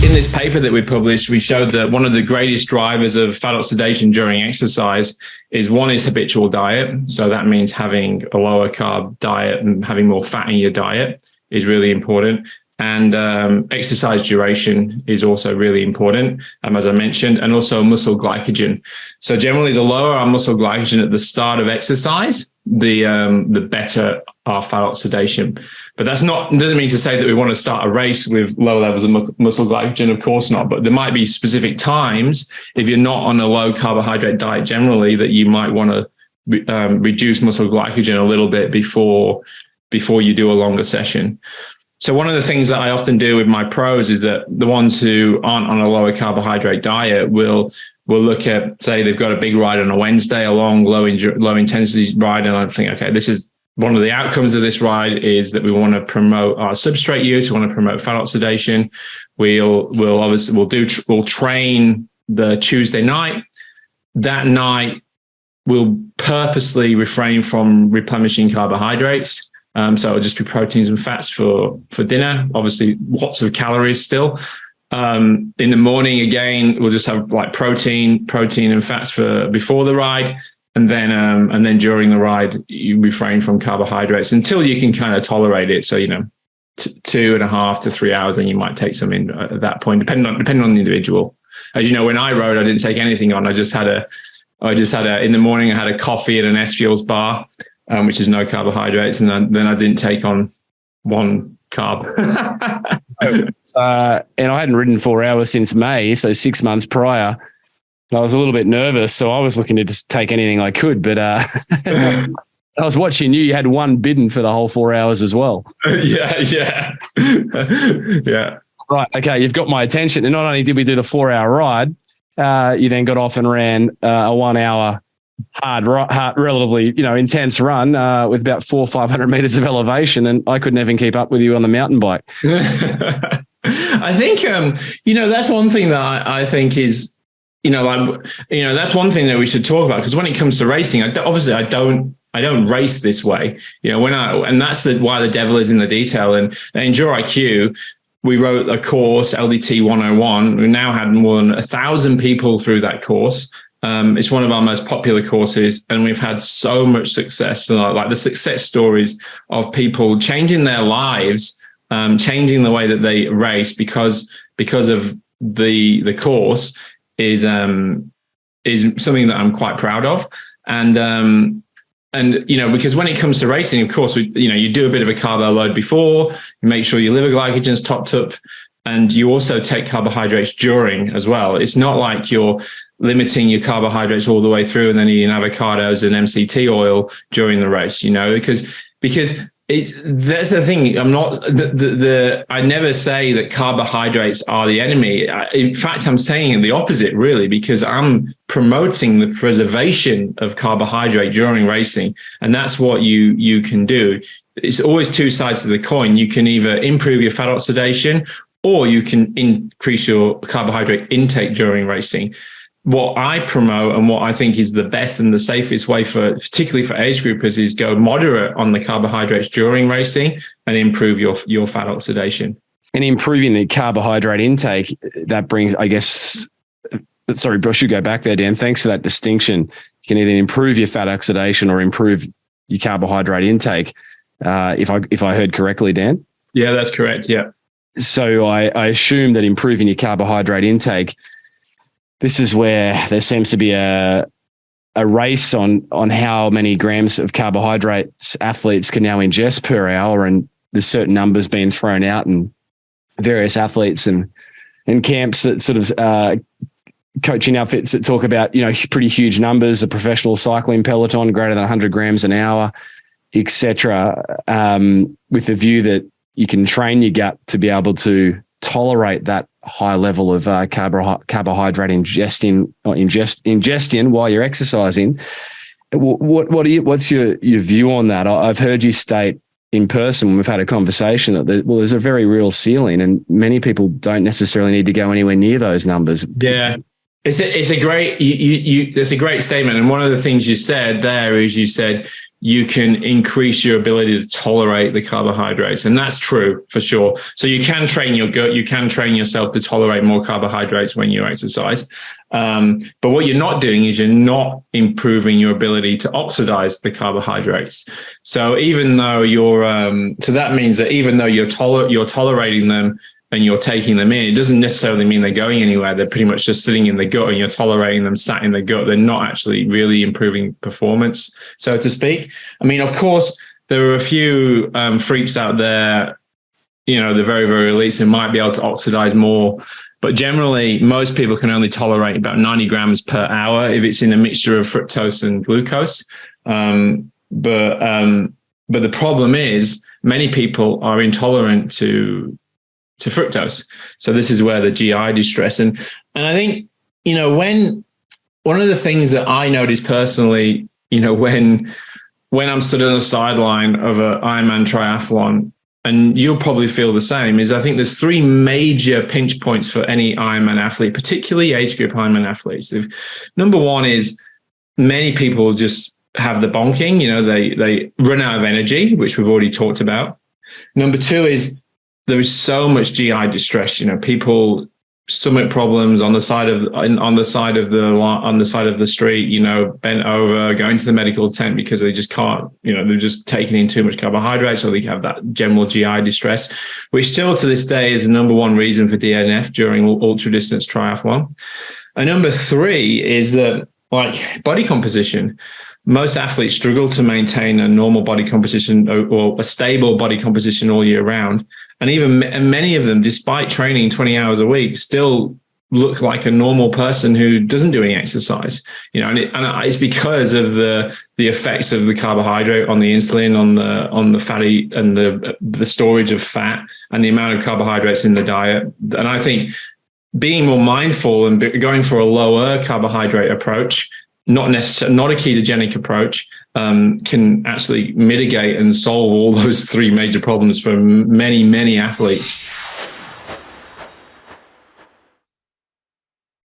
In this paper that we published, we showed that one of the greatest drivers of fat oxidation during exercise is habitual diet. So that means having a lower carb diet and having more fat in your diet is really important. And exercise duration is also really important, as I mentioned, and also muscle glycogen. So generally, the lower our muscle glycogen at the start of exercise, the better our fat oxidation. But doesn't mean to say that we want to start a race with low levels of muscle glycogen, of course not. But there might be specific times, if you're not on a low carbohydrate diet generally, that you might want to reduce muscle glycogen a little bit before you do a longer session. So one of the things that I often do with my pros is that the ones who aren't on a lower carbohydrate diet will look at, say, they've got a big ride on a Wednesday, a long low intensity ride, and I think, okay, this is one of the outcomes of this ride is that we want to promote our substrate use. We want to promote fat oxidation. We'll train the Tuesday night. That night, we'll purposely refrain from replenishing carbohydrates. So it'll just be proteins and fats for dinner. Obviously, lots of calories still. In the morning, again, we'll just have like protein and fats for before the ride. And then during the ride, you refrain from carbohydrates until you can kind of tolerate it. So, 2.5 to 3 hours, then you might take some in at that point, depending on the individual. As you know, when I rode, I didn't take anything on. I just had in the morning, I had a coffee at an S Fuels bar, which is no carbohydrates. And then I didn't take on one carb. And I hadn't ridden 4 hours since May, so 6 months prior. I was a little bit nervous, so I was looking to just take anything I could. But I was watching you. You had one bidden for the whole 4 hours as well. Yeah. Right. Okay. You've got my attention. And not only did we do the 4 hour ride, you then got off and ran a 1 hour hard, relatively, intense run with about 400 or 500 meters of elevation. And I couldn't even keep up with you on the mountain bike. I think, that's one thing that I think is, that's one thing that we should talk about, because when it comes to racing, I don't race this way, and that's why the devil is in the detail. And Endure IQ, we wrote a course, LDT 101. We now had more than 1,000 people through that course. It's one of our most popular courses, and we've had so much success. So like the success stories of people changing their lives, changing the way that they race because of the course is something that I'm quite proud of. And because when it comes to racing, of course, you do a bit of a carbo load before, you make sure your liver glycogen's topped up, and you also take carbohydrates during as well. It's not like you're limiting your carbohydrates all the way through and then eating avocados and MCT oil during the race, because that's the thing. I never say that carbohydrates are the enemy. In fact, I'm saying the opposite, really, because I'm promoting the preservation of carbohydrate during racing. And that's what you can do. It's always two sides to the coin. You can either improve your fat oxidation or you can increase your carbohydrate intake during racing. What I promote and what I think is the best and the safest way particularly for age groupers, is go moderate on the carbohydrates during racing and improve your fat oxidation. And improving the carbohydrate intake, that brings, I guess, sorry, I should go back there, Dan. Thanks for that distinction. You can either improve your fat oxidation or improve your carbohydrate intake, if I heard correctly, Dan. Yeah, that's correct. Yeah. So I assume that improving your carbohydrate intake, this is where there seems to be a race on how many grams of carbohydrates athletes can now ingest per hour, and there's certain numbers being thrown out, and various athletes and camps that sort of coaching outfits that talk about pretty huge numbers. A professional cycling peloton greater than 100 grams an hour, etc., with the view that you can train your gut to be able to tolerate that high level of carbohydrate ingestion while you're exercising. What's your view on that? I've heard you state in person when we've had a conversation that there's a very real ceiling, and many people don't necessarily need to go anywhere near those numbers. Yeah, it's a great that's a great statement. And one of the things you said there is you said you can increase your ability to tolerate the carbohydrates. And that's true for sure. So you can train your gut, you can train yourself to tolerate more carbohydrates when you exercise. But what you're not doing is you're not improving your ability to oxidize the carbohydrates. So even though so that means that even though you're tolerating them and you're taking them in, it doesn't necessarily mean they're going anywhere. They're pretty much just sitting in the gut and you're tolerating them sat in the gut. They're not actually really improving performance, so to speak. I mean, of course, there are a few freaks out there, the very, very elites who might be able to oxidize more. But generally, most people can only tolerate about 90 grams per hour if it's in a mixture of fructose and glucose. But the problem is many people are intolerant to fructose. So this is where the GI distress. And I think, when one of the things that I notice personally, when I'm stood on the sideline of an Ironman triathlon, and you'll probably feel the same, is I think there's three major pinch points for any Ironman athlete, particularly age group Ironman athletes. Number one is many people just have the bonking, they run out of energy, which we've already talked about. Number two is there is so much GI distress, people stomach problems on the side of the street, bent over, going to the medical tent because they just can't, they're just taking in too much carbohydrates, or they have that general GI distress, which still to this day is the number one reason for DNF during ultra distance triathlon. And number three is that, like, body composition. Most athletes struggle to maintain a normal body composition or a stable body composition all year round. And many of them, despite training 20 hours a week, still look like a normal person who doesn't do any exercise. And it's because of the effects of the carbohydrate on the insulin, on the fatty and the storage of fat and the amount of carbohydrates in the diet. And I think being more mindful and going for a lower carbohydrate approach, not a ketogenic approach, can actually mitigate and solve all those three major problems for many, many athletes.